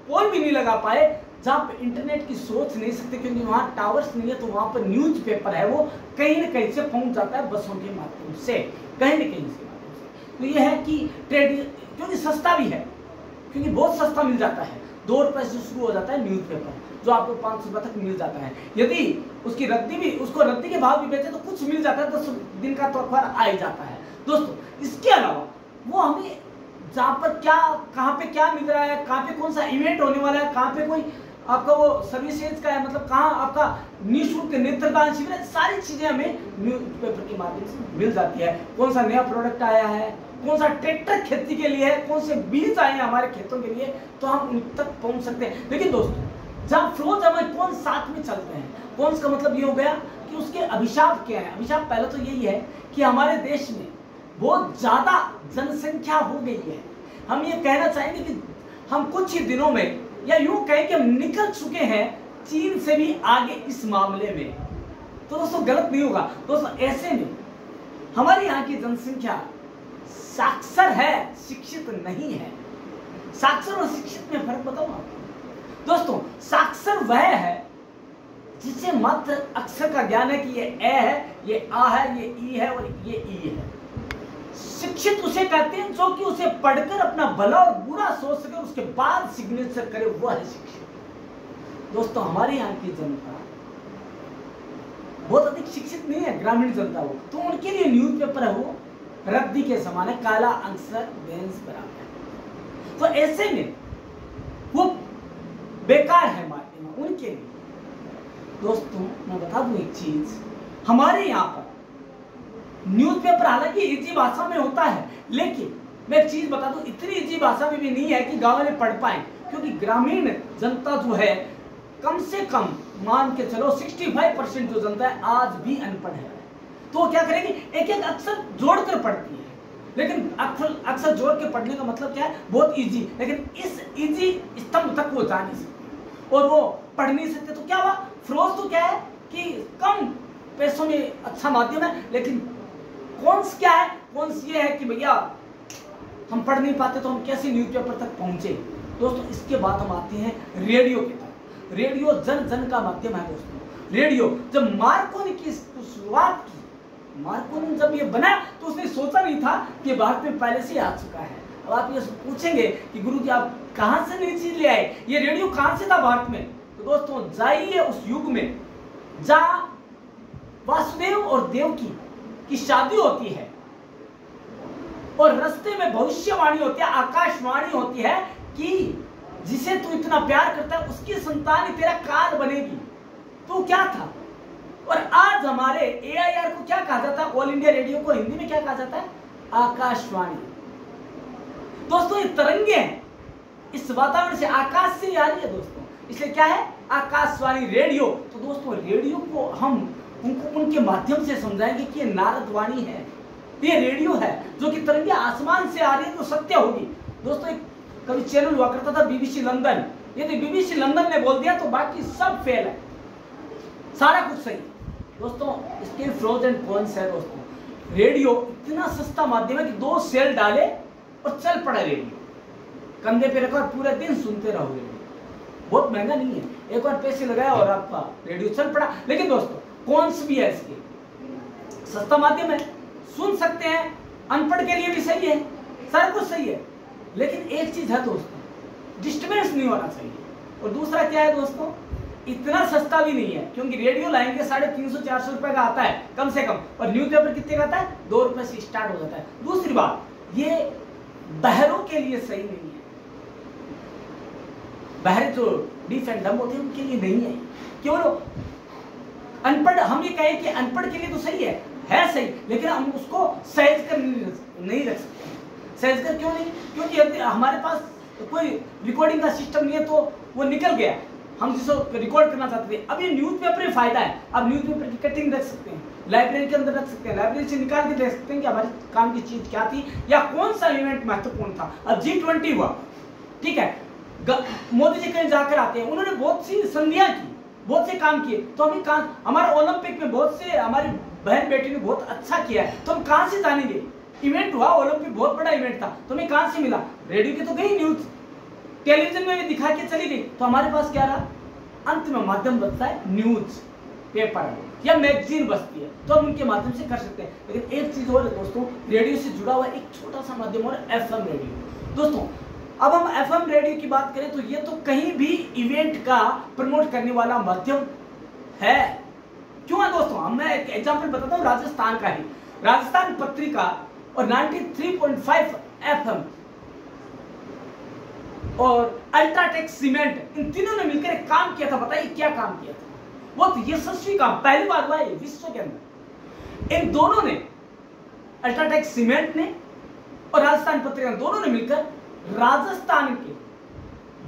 पोल भी नहीं लगा पाए, जहां पर इंटरनेट की सोच नहीं सकते क्योंकि वहां टावर्स नहीं है, तो वहां पर न्यूज़पेपर है वो कहीं न कहीं से पहुंच जाता है, बसों के माध्यम से, कहीं न कहीं से माध्यम से। तो यह है कि ट्रेड, क्योंकि सस्ता भी है, क्योंकि बहुत सस्ता मिल जाता है, 2 रुपए से शुरू हो जाता है न्यूज़पेपर, जो आपको 500 रुपए तक मिल जाता है। यदि उसकी उसको रद्दी के भाव भी बेचे तो कुछ मिल जाता है, 10 दिन का तो अखबार आ ही जाता है। दोस्तों इसके अलावा वो हमें जहाँ पर क्या, कहाँ पे क्या मिल रहा है, कहाँ पे कौन सा इवेंट होने वाला है, कहाँ पे कोई आपका वो सर्विसेज का है, मतलब कहाँ आपका निःशुल्क नेत्रदान शिविर है, सारी चीजें हमें न्यूज़पेपर के माध्यम से मिल जाती है। कौन सा नया प्रोडक्ट आया है, कौन सा ट्रैक्टर खेती के लिए है, कौन से बीज आए हैं हमारे खेतों के लिए, तो हम उन तक पहुंच सकते हैं। लेकिन दोस्तों जहाँ फ्रोज हमें कौन साथ में चलते हैं, कौन का मतलब ये हो गया कि उसके अभिशाप क्या है। अभिशाप पहले तो यही है कि हमारे देश में बहुत ज्यादा जनसंख्या हो गई है। हम ये कहना चाहेंगे कि हम कुछ ही दिनों में, या यूं कहें कि हम निकल चुके हैं चीन से भी आगे इस मामले में। तो दोस्तों गलत नहीं होगा। दोस्तों ऐसे में हमारे यहाँ की जनसंख्या साक्षर है, शिक्षित नहीं है। साक्षर और शिक्षित में फर्क बताऊं आपको दोस्तों। साक्षर वह है जिसे मात्र अक्षर का ज्ञान है कि ये ए है, ये आ है, ये ई है और ये ई है। शिक्षित उसे कहते हैं जो कि उसे पढ़कर अपना भला और बुरा सोच सके, उसके बाद सिग्नेचर करे, वह है शिक्षित। दोस्तों हमारे यहाँ की जनता बहुत अधिक शिक्षित नहीं है, ग्रामीण जनता वो, तो उनके लिए न्यूज़पेपर है वो रद्दी के समान है, काला अक्षर बेंच बराबर है। तो ऐसे में वो बेकार है माध्यम उनके लिए। दोस्तों मैं बता दूं एक चीज, हमारे यहाँ पर न्यूज़पेपर हालांकि इजी भाषा में होता है, लेकिन मैं एक चीज बता दूं, इतनी इजी भाषा में भी नहीं है कि गांव वाले पढ़ पाए, क्योंकि ग्रामीण जनता जो है कम से कम मान के चलो 65% जो जनता है आज भी अनपढ़ है। तो वो क्या करेगी, एक एक अक्षर जोड़कर पढ़ती है। लेकिन अक्षर जोड़ के पढ़ने का मतलब क्या है, बहुत इजी, लेकिन इस इजी स्तंभ तक वो जा नहीं सकते और वो पढ़ नहीं सकते। तो क्या हुआ, फ्रोज तो क्या है कि कम पैसों में अच्छा माध्यम है, लेकिन कौन क्या है, कौन ये है कि भैया हम पढ़ नहीं पाते तो हम कैसे न्यूज़पेपर तक पहुंचे दोस्तों। इसके बाद हम आते हैं रेडियो की तरफ। रेडियो जन जन का माध्यम है दोस्तों। रेडियो जब मार्कोनी की शुरुआत की, मार्कोनी जब ये बना तो उसने सोचा नहीं था कि भारत में पहले से आ चुका है। अब आप ये पूछेंगे कि गुरु जी आप कहां से नई चीज ले आए, ये रेडियो कहां से था भारत में। तो दोस्तों जाइए उस युग में जहां वासुदेव और देवकी की शादी होती है और रास्ते में भविष्यवाणी होती है, आकाशवाणी होती है कि जिसे तू इतना प्यार करता है उसकी संतान ही तेरा काल बनेगी। तो क्या था। और आज हमारे AIR को क्या कहा जाता है, ऑल इंडिया रेडियो को हिंदी में क्या कहा जाता है, आकाशवाणी। दोस्तों ये तरंगे हैं इस वातावरण से, आकाश से आ रही है दोस्तों, इसलिए क्या है आकाशवाणी रेडियो। तो दोस्तों रेडियो को हम उनको उनके माध्यम से समझाएंगे कि ये नारद वाणी है, ये रेडियो है जो कि तरंगे आसमान से आ रही है तो सत्य होगी। दोस्तों एक कभी चैनल हुआ करता था BBC लंदन, यदि BBC लंदन ने बोल दिया तो बाकी सब फेल है, सारा कुछ सही। दोस्तों इसके प्रोज एंड कॉन्स है दोस्तों। रेडियो इतना सस्ता माध्यम है कि 2 सेल डाले और चल पड़ा रेडियो, कंधे पे रखा और पूरे दिन सुनते रहो रेडियो। बहुत महंगा नहीं है, एक बार पैसे लगाया और आपका रेडियो चल पड़ा। लेकिन दोस्तों कॉन्स भी है इसके, सस्ता माध्यम है, सुन सकते हैं, अनपढ़ के लिए भी सही है, सारा कुछ सही है। लेकिन एक चीज है दोस्तों, डिस्टर्बेंस नहीं होना चाहिए। और दूसरा क्या है दोस्तों, इतना सस्ता भी नहीं है, क्योंकि रेडियो लाएंगे 350-400 रुपए का आता है कम से कम, और न्यूज़पेपर कितने का आता है, 2 रुपए से स्टार्ट हो जाता है। दूसरी बात, ये बहरों के लिए सही नहीं है, बहरे जो डीफ एंड डम होते हैं उनके लिए नहीं है। केवल अनपढ़, हम ये कहें कि अनपढ़ के लिए तो सही है सही, लेकिन हम उसको सहज कर नहीं रख सकते। सहज कर क्यों नहीं, क्योंकि यदि हमारे पास कोई रिकॉर्डिंग का सिस्टम नहीं है तो वो निकल गया, हम जिसको रिकॉर्ड करना चाहते थे। अब ये न्यूज़पेपर में फायदा है, अब न्यूज़पेपर की कटिंग रख सकते हैं, लाइब्रेरी के अंदर रख सकते हैं, लाइब्रेरी से निकाल के देख सकते हैं कि हमारे काम की चीज क्या थी या कौन सा इवेंट महत्वपूर्ण था। अब G20 हुआ, ठीक है, मोदी जी कहीं जाकर आते हैं, उन्होंने बहुत सी संधियां की, बहुत से काम किए, तो हमें कहाँ, हमारे ओलंपिक में बहुत से हमारी बहन बेटी ने बहुत अच्छा किया है, तो हम कहां से जानेंगे। इवेंट हुआ ओलंपिक, बहुत बड़ा इवेंट था, तो हमें कहां से मिला, रेडियो की तो गई न्यूज, टेलीविजन में भी दिखा के चली गई, तो हमारे पास क्या रहा, अंत में माध्यम बचता है न्यूज पेपर या मैगजीन बचती है, तो हम उनके माध्यम से कर सकते हैं। लेकिन एक चीज और है दोस्तों, रेडियो से जुड़ा हुआ एक छोटा सा माध्यम और FM रेडियो। दोस्तों अब हम FM रेडियो की बात करें तो ये तो कहीं भी इवेंट का प्रमोट करने वाला माध्यम है। क्यों है दोस्तों, हम मैं एक एग्जांपल बताता हूँ राजस्थान का ही, राजस्थान पत्रिका और 93.5 FM और अल्ट्राटेक सीमेंट, इन तीनों ने मिलकर एक काम किया था। बताइए क्या काम किया था, बहुत यशस्वी काम, पहली बार हुआ है विश्व के अंदर। इन दोनों ने, अल्ट्राटेक सीमेंट ने और राजस्थान पत्रिका, दोनों ने मिलकर राजस्थान के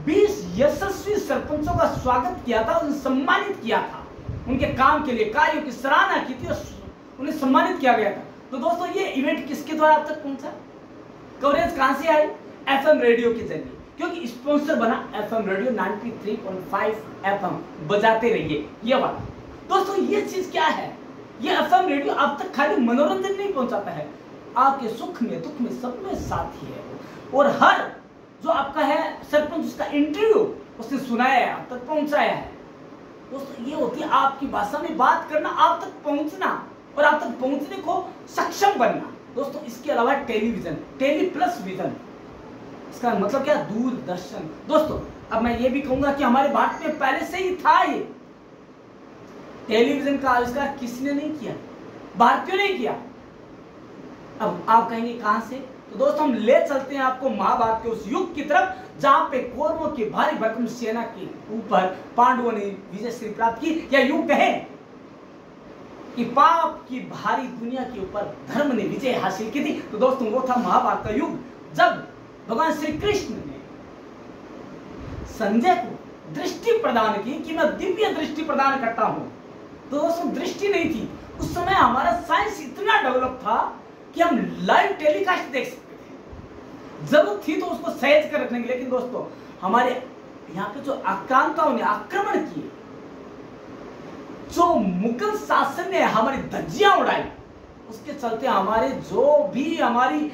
20 यशस्वी सरपंचों का स्वागत किया था, उन्हें सम्मानित किया था, उनके काम के लिए कार्यों की सराहना की थी और उन्हें सम्मानित किया गया था। तो दोस्तों ये इवेंट किसके द्वारा अब तक पहुंचा, कवरेज कहां से आई, FM रेडियो के जरिए, क्योंकि स्पॉन्सर बना FM रेडियो 93.5 FM, बजाते रहिए ये वाला। दोस्तों ये चीज क्या है, ये FM रेडियो अब तक खाली मनोरंजन नहीं पहुंचाता है, आपके सुख में दुख में सब में साथी है। और हर जो आपका है सरपंच, उसका इंटरव्यू उसने सुनाया है, आप तक पहुंचाया है। दोस्तों ये होती है आपकी भाषा में बात करना, आप तक पहुंचना और आप तक पहुंचने को सक्षम बनना। दोस्तों इसके अलावा टेलीविजन, टेली प्लस विजन, इसका मतलब क्या, दूरदर्शन। दोस्तों अब मैं ये भी कहूंगा कि हमारे भारत में पहले से ही था ये टेलीविजन का आविष्कार, किसने नहीं किया, भारतीयों ने किया। अब आप कहेंगे कहां से, तो दोस्तों हम ले चलते हैं आपको महाभारत के उस युग की तरफ जहां पे कौरवों की भारी भरकम सेना के ऊपर पांडवों ने विजय श्री प्राप्त की, या यूं कहें कि पाप की भारी दुनिया के ऊपर धर्म ने विजय हासिल की थी। तो दोस्तों वो था महाभारत का युग, जब भगवान श्री कृष्ण ने संजय को दृष्टि प्रदान की कि मैं दिव्य दृष्टि प्रदान करता हूं। तो दोस्तों दृष्टि नहीं थी उस समय, हमारा साइंस इतना डेवलप था कि हम लाइव टेलीकास्ट देख सकते थे, जरूरत थी तो उसको सहज कर रखने की। लेकिन दोस्तों हमारे यहाँ पे जो आक्रांताओं ने आक्रमण किए, जो मुगल शासन ने हमारी धज्जियां उड़ाई, उसके चलते हमारे जो भी हमारी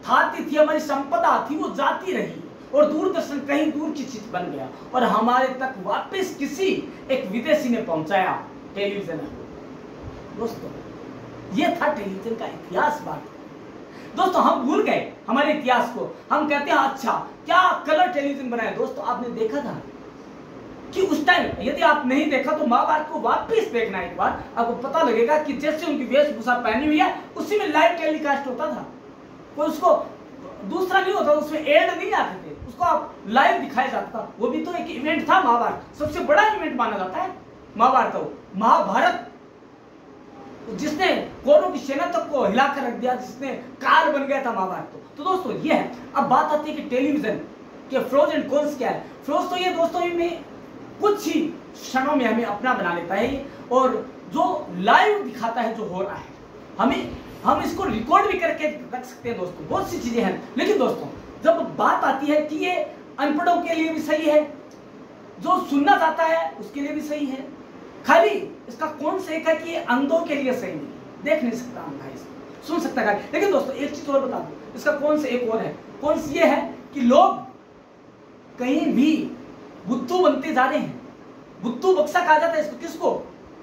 खाती थी, हमारी संपदा थी, वो जाती रही और दूरदर्शन कहीं दूर की चीज बन गया और हमारे तक वापस किसी एक विदेशी ने पहुंचाया, टेलीविजन। दोस्तों ये था टेलीविजन का इतिहास। बात दोस्तों हम भूल गए हमारे इतिहास को, हम कहते हैं अच्छा क्या कलर टेलीविजन बनाया। दोस्तों आपने देखा था कि उस टाइम, यदि आप नहीं देखा तो महाभारत को वापस देखना एक बार, आपको पता लगेगा कि जैसे उनकी वेशभूषा पहनी हुई है उसी में लाइव टेलीकास्ट होता था। कोई उसको दूसरा नहीं होता, उसमें एड नहीं आते थे, उसको आप लाइव दिखाया जाता था। वो भी तो एक इवेंट था, महाभारत सबसे बड़ा इवेंट माना जाता है महाभारत। महाभारत जिसने कौरवों की सेना तक को हिलाकर रख दिया, जिसने काल बन गया था महाभारत। तो दोस्तों ये है। अब बात आती है कि टेलीविजन के प्रोज एंड कॉन्स क्या है। प्रोज तो ये दोस्तों में कुछ ही क्षणों में हमें अपना बना लेता है और जो लाइव दिखाता है जो हो रहा है, हम इसको रिकॉर्ड भी करके रख सकते हैं। दोस्तों बहुत सी चीजें हैं, लेकिन दोस्तों जब बात आती है कि ये अनपढ़ों के लिए भी सही है, जो सुनना चाहता है उसके लिए भी सही है, खाली इसका कौन से एक है कि ये अंधों के लिए सही नहीं, देख नहीं सकता अंधा इसको, सुन सकता है। लेकिन दोस्तों एक चीज और बता दूं, इसका कौन से एक और है। कौन सी ये है कि लोग कहीं भी बुद्धू बनते जा रहे हैं। बुद्धू बक्सा कहा जाता है इसको, किसको?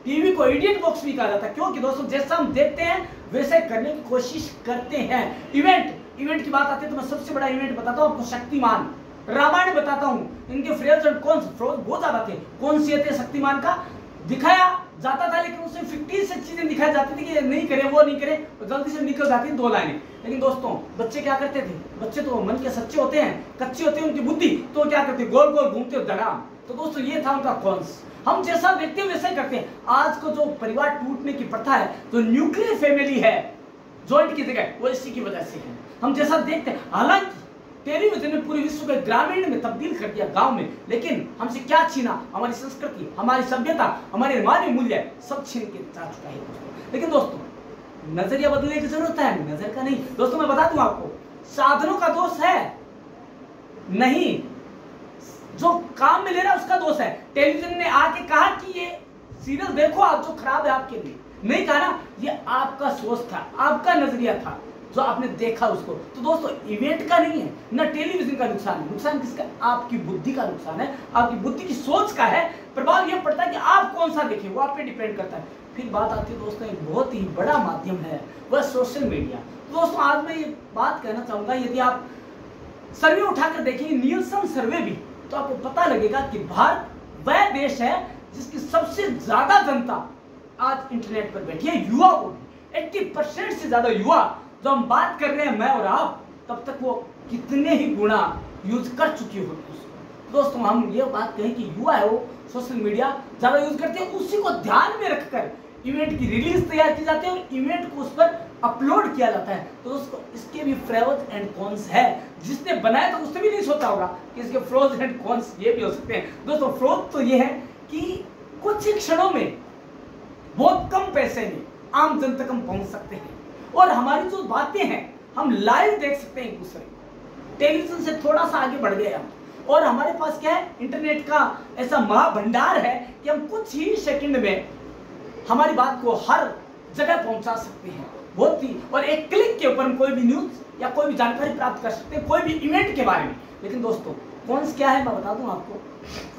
टीवी को इडियट बॉक्स भी कहा जाता है। क्योंकि दोस्तों जैसा हम देखते हैं वैसे करने की कोशिश करते हैं। इवेंट की बात आती है तो मैं सबसे बड़ा इवेंट बताता हूं आपको, शक्तिमान, रामायण बताता हूं। इनके फ्रेज और कौन बहुत ज्यादा थे। कौन सी थे? शक्तिमान का दिखाया जाता था, लेकिन उसमें फिक्टिव से चीजें दिखाई जाती थी कि नहीं करे वो नहीं करे, तो जल्दी से निकल जाती थी 2 लाइनें। लेकिन दोस्तों बच्चे क्या करते थे? बच्चे तो मन के सच्चे होते हैं, कच्चे होते हैं उनकी बुद्धि, तो क्या करते? गोल गोल घूमते धड़ाम। तो दोस्तों ये था उनका कॉन्स। हम जैसा देखते हैं वैसा ही करते हैं। आज को जो परिवार टूटने की प्रथा है, जो न्यूक्लियर फैमिली है जॉइंट की जगह, वो इसी की वजह से है। हम जैसा देखते हैं, हालांकि टेलीविजन ने पूरे विश्व के ग्रामीण में तब्दील कर दिया, गांव में, लेकिन हमसे क्या छीना? हमारी संस्कृति, हमारी सभ्यता, हमारे मानवीय मूल्य सब छीन के जा चुका है। लेकिन दोस्तों नजरिया बदलने की जरूरत है, नजर का नहीं। दोस्तों मैं बता दूं आपको, साधनों का दोष है नहीं, जो काम में ले रहा है उसका दोष है। टेलीविजन ने आके कहा कि ये सीरियल देखो आप, जो खराब है आपके लिए, नहीं कहा ना, ये आपका सोच था, आपका नजरिया था जो आपने देखा उसको। तो दोस्तों इवेंट का नहीं है ना, टेलीविजन का नुकसान है। नुकसान किसका? आपकी बुद्धि का नुकसान है, आपकी बुद्धि की सोच का है। प्रभाव यह पड़ता है कि आप कौन सा देखें, वो आप पे डिपेंड करता है। फिर बात आती है दोस्तों, एक बहुत ही बड़ा माध्यम है वह सोशल मीडिया। तो दोस्तों आज मैं ये बात कहना चाहूंगा, यदि आप सर्वे उठाकर देखेंगे, नियल्सन सर्वे भी, तो आपको पता लगेगा कि भारत वह देश है जिसकी सबसे ज्यादा जनता आज इंटरनेट पर बैठी है। युवा को 80% से ज्यादा युवा, जो हम बात कर रहे हैं मैं और आप, तब तक वो कितने ही गुना यूज कर चुकी होगी उसको। दोस्तों हम ये बात कहें कि युवा है वो सोशल मीडिया ज्यादा यूज करते हैं, उसी को ध्यान में रखकर इवेंट की रिलीज तैयार की जाती है और इवेंट को उस पर अपलोड किया जाता है। तो दोस्तों इसके भी प्रोज एंड कॉन्स है। जिसने बनाया तो उसने भी नहीं सोचा होगा कि इसके प्रोज एंड कॉन्स ये भी हो सकते हैं। दोस्तों प्रोज तो ये है कि कुछ ही क्षणों में, बहुत कम पैसे में आम जन तक हम पहुंच सकते हैं और हमारी जो बातें हैं हम लाइव देख सकते हैं एक दूसरे को। टेलीविजन से थोड़ा सा आगे बढ़ गए हम, और हमारे पास क्या है? इंटरनेट का ऐसा महाभंडार है कि हम कुछ ही सेकंड में हमारी बात को हर जगह पहुंचा सकते हैं, बहुत ही, और एक क्लिक के ऊपर हम कोई भी न्यूज या कोई भी जानकारी प्राप्त कर सकते हैं, कोई भी इवेंट के बारे में। लेकिन दोस्तों कौन्स क्या है मैं बता दूं आपको।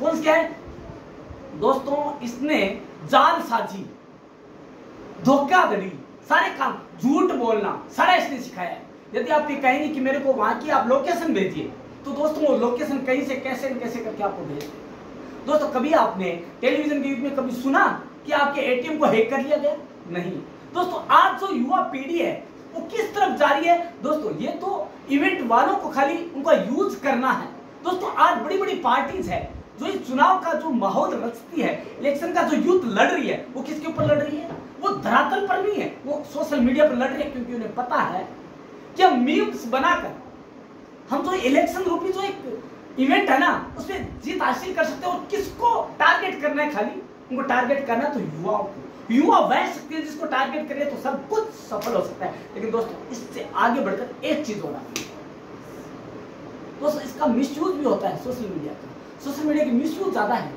कौन्स क्या है दोस्तों? इसने जालसाजी, धोखाधड़ी, सारे काम, झूठ बोलना, सारा इसने सिखाया है। यदि आप ये कहेंगे कि मेरे को वहां की आप लोकेशन भेजिए, तो दोस्तों वो लोकेशन कहीं से कैसे न कैसे करके आपको भेज दें। दोस्तों कभी आपने टेलीविजन के युग में कभी सुना कि आपके एटीएम को हैक कर लिया गया? नहीं। दोस्तों आज जो युवा पीढ़ी है वो किस तरफ जा रही है? दोस्तों ये तो इवेंट वालों को खाली उनका यूज करना है। दोस्तों आज बड़ी बड़ी पार्टीज है जो इस चुनाव का जो माहौल रचती है, इलेक्शन का जो युद्ध लड़ रही है, वो किसके ऊपर लड़ रही है? वो धरातल पर नहीं है, वो सोशल मीडिया पर लड़ रही है, क्योंकि उन्हें पता है कि हम मीम्स बनाकर हम जो इलेक्शन रूपी जो एक इवेंट है ना उसमें जीत हासिल कर सकते हैं। और किसको टारगेट करना है? खाली उनको टारगेट करना है तो युवाओं को। युवा वह शक्ति है जिसको टारगेट करिए तो सब कुछ सफल हो सकता है। लेकिन दोस्तों इससे आगे बढ़कर एक चीज हो रहा है दोस्तों, इसका मिसयूज भी होता है सोशल मीडिया का। सोशल मीडिया की मिसयूज ज्यादा है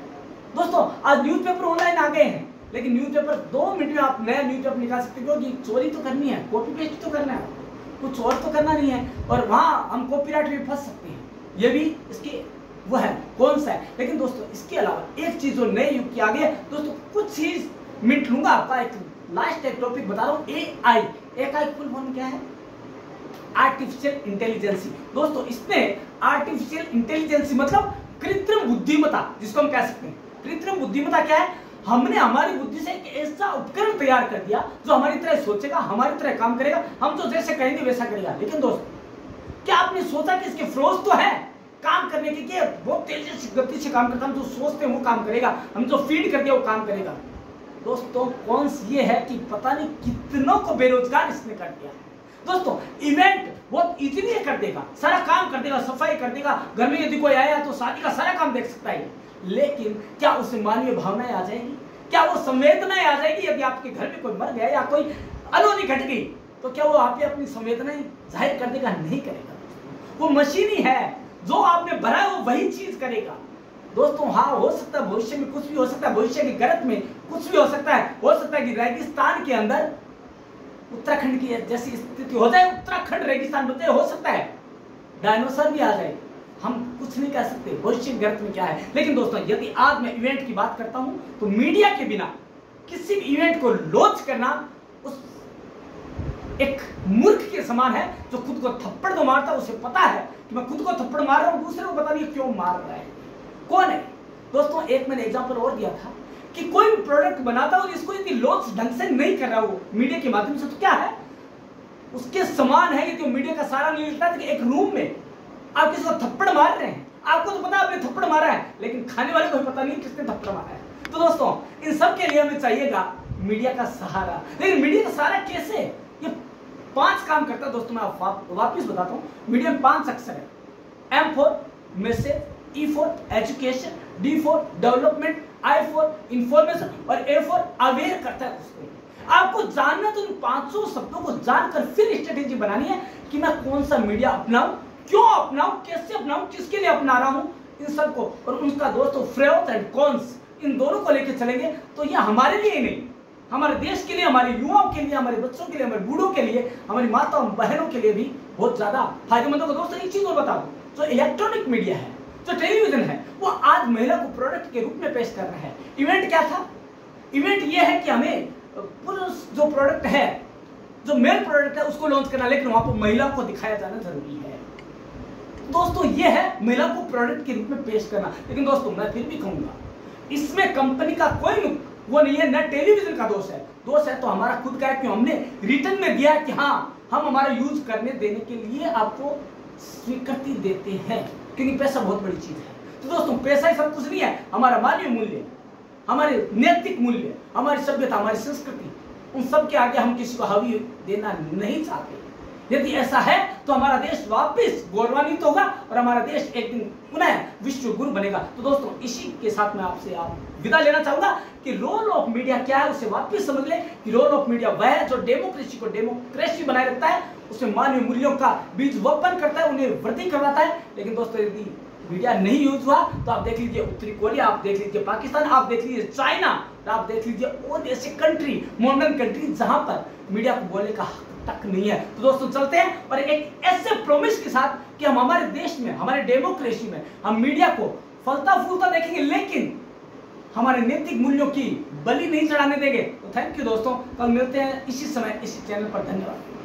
दोस्तों। आज न्यूज़पेपर ऑनलाइन आ गए हैं, लेकिन न्यूज़पेपर 2 मिनट में आप नया न्यूज़पेपर निकाल सकते हो, क्योंकि चोरी तो करनी है, कॉपी पेस्ट तो करना है, कुछ और तो करना नहीं है, और वहां हम कॉपीराइट में फंस सकते हैं, ये भी इसके वो है कौन सा है। लेकिन दोस्तों इसके अलावा एक चीज जो नए युग की आ गई है दोस्तों, कुछ ही मिनट लूंगा आपका, एक लास्ट एक टॉपिक बता रहा हूँ, एआई। एआई फुल फॉर्म क्या है? Artificial intelligence. दोस्तों इसमें आर्टिफिशियल इंटेलिजेंसी मतलब कृत्रिम बुद्धिमत्ता, जिसको हम कह सकते हैं। कृत्रिम बुद्धिमत्ता क्या है? हमने हमारी बुद्धि से एक ऐसा उपकरण तैयार कर दिया जो हमारी तरह सोचेगा, हमारी तरह काम करेगा, हम जो जैसे कहेंगे वैसा करेगा। लेकिन दोस्तों क्या आपने सोचा कि इसके फ्लोज तो है काम करने के, कि बहुत तेजी से गति से काम करता, हम जो सोचते हैं वो काम करेगा, हम जो फीड करते हैं वो काम करेगा। दोस्तों कौन ये है कि पता नहीं कितनों को बेरोजगार इसने कर दिया है। दोस्तों इवेंट बहुत इजीली कर देगा, सारा काम कर देगा, सफाई कर देगा, घर में यदि कोई आया तो शादी का सारा काम देख सकता है। लेकिन क्या उसमें मानवीय भावनाएं आ जाएगी? क्या वो संवेदनाएं आ जाएगी? यदि आपके घर में कोई मर गया या कोई अनहोनी घट गई तो क्या वो आप पे अपनी संवेदनाएं जाहिर कर देगा? नहीं करेगा। वो मशीन ही है, जो आपने भरा है वो वही चीज करेगा। दोस्तों हाँ, हो सकता है भविष्य में कुछ भी हो सकता है, भविष्य के गलत में कुछ भी हो सकता है कि रेगिस्तान के अंदर उत्तराखंड की जैसी स्थिति हो जाए, उत्तराखंड रेगिस्तान बन जाए, हो सकता है डायनासोर भी आ जाए, हम कुछ नहीं कह सकते भविष्य के गलत में क्या है। लेकिन दोस्तों यदि आज मैं इवेंट की बात करता हूं तो मीडिया के बिना किसी भी इवेंट को लॉन्च करना उस एक मूर्ख के समान है, जो खुद को थप्पड़ तो मारता है, उसे पता है कि मैं खुद को थप्पड़ मार रहा हूं, दूसरे को पता नहीं क्यों मार रहा है। कौन है? दोस्तों एक मैंने एग्जांपल और दिया था कि कोई भी प्रोडक्ट बनाता है और इसको यदि लॉन्च ढंग से नहीं कर रहा वो मीडिया के माध्यम से, तो क्या है उसके समान है यदि मीडिया का सारा नहीं मिलता कि एक रूम में आप किसी को थप्पड़ मार रहे हैं, आपको तो पता आपने थप्पड़ मारा है, लेकिन खाने वाले को भी पता नहीं किसने थप्पड़ मारा है। तो दोस्तों इन सब के लिए हमें चाहिएगा मीडिया का सहारा। लेकिन मीडिया का सहारा कैसे? ये 5 काम करता है दोस्तों, मैं वापिस बताता हूँ। मीडिया में 5 अक्षर है। M for message, E for education, D for development, I for information और A फॉर अवेयर करता है उसको। आपको जानना तो इन 500 शब्दों को जानकर फिर स्ट्रेटेजी बनानी है कि मैं कौन सा मीडिया अपनाऊं, क्यों अपनाऊं, कैसे अपनाऊं, किसके लिए अपना रहा हूं, इन सबको। और उनका दोस्तों प्रोस एंड कॉन्स, इन दोनों को लेकर चलेंगे तो ये हमारे लिए नहीं, हमारे देश के लिए, हमारे युवाओं के लिए, हमारे बच्चों के लिए, हमारे बूढ़ों के लिए, हमारी माताओं बहनों के लिए भी बहुत ज्यादा फायदेमंद होगा। दोस्तों एक चीज और बता दूं, जो इलेक्ट्रॉनिक मीडिया है, जो टेलीविजन है, वो आज महिला को प्रोडक्ट के रूप में पेश कर रहा है। इवेंट क्या था? इवेंट ये है कि हमें पुरुष जो प्रोडक्ट है, जो मेल प्रोडक्ट है, उसको लॉन्च करना, लेकिन वहां पर महिला को दिखाया जाना जरूरी है। दोस्तों ये है महिला को प्रोडक्ट के रूप में पेश करना। लेकिन दोस्तों मैं फिर भी कहूंगा, इसमें कंपनी का कोई वो नहीं है, न टेलीविजन का दोष है। दोष है तो हमारा खुद का है, क्यों हमने रिटर्न में दिया कि हाँ हम हमारा यूज करने देने के लिए आपको स्वीकृति देते हैं, क्योंकि पैसा बहुत बड़ी चीज है। तो दोस्तों पैसा ही सब कुछ नहीं है, हमारा मानवीय मूल्य, हमारे नैतिक मूल्य, हमारी सभ्यता, हमारी संस्कृति, उन सब के आगे हम किसी को हावी देना नहीं चाहते। यदि ऐसा है तो हमारा देश वापस गौरवान्वित होगा और हमारा देश एक दिन पुनः विश्व गुरु बनेगा। तो दोस्तों इसी के साथ मैं आपसे विदा लेना चाहूंगा कि रोल ऑफ मीडिया क्या है, उसे वापस समझ ले कि रोल ऑफ मीडिया वह है जो डेमोक्रेसी को डेमोक्रेसी बनाए रखता है, उसमें मानवीय मूल्यों का बीज वपन करता है, उन्हें वृद्धि करवाता है। लेकिन दोस्तों यदि मीडिया नहीं यूज हुआ तो आप देख लीजिए उत्तरी कोरिया, आप देख लीजिए पाकिस्तान, आप देख लीजिए चाइना, आप देख लीजिए और ऐसे कंट्री, मॉडर्न कंट्री जहां पर मीडिया को बोलने का तक नहीं है। तो दोस्तों चलते हैं और एक ऐसे प्रॉमिस के साथ कि हम हमारे देश में, हमारे डेमोक्रेसी में हम मीडिया को फलता फूलता देखेंगे, लेकिन हमारे नैतिक मूल्यों की बलि नहीं चढ़ाने देंगे। तो थैंक यू दोस्तों, कल मिलते हैं इसी समय इसी चैनल पर। धन्यवाद।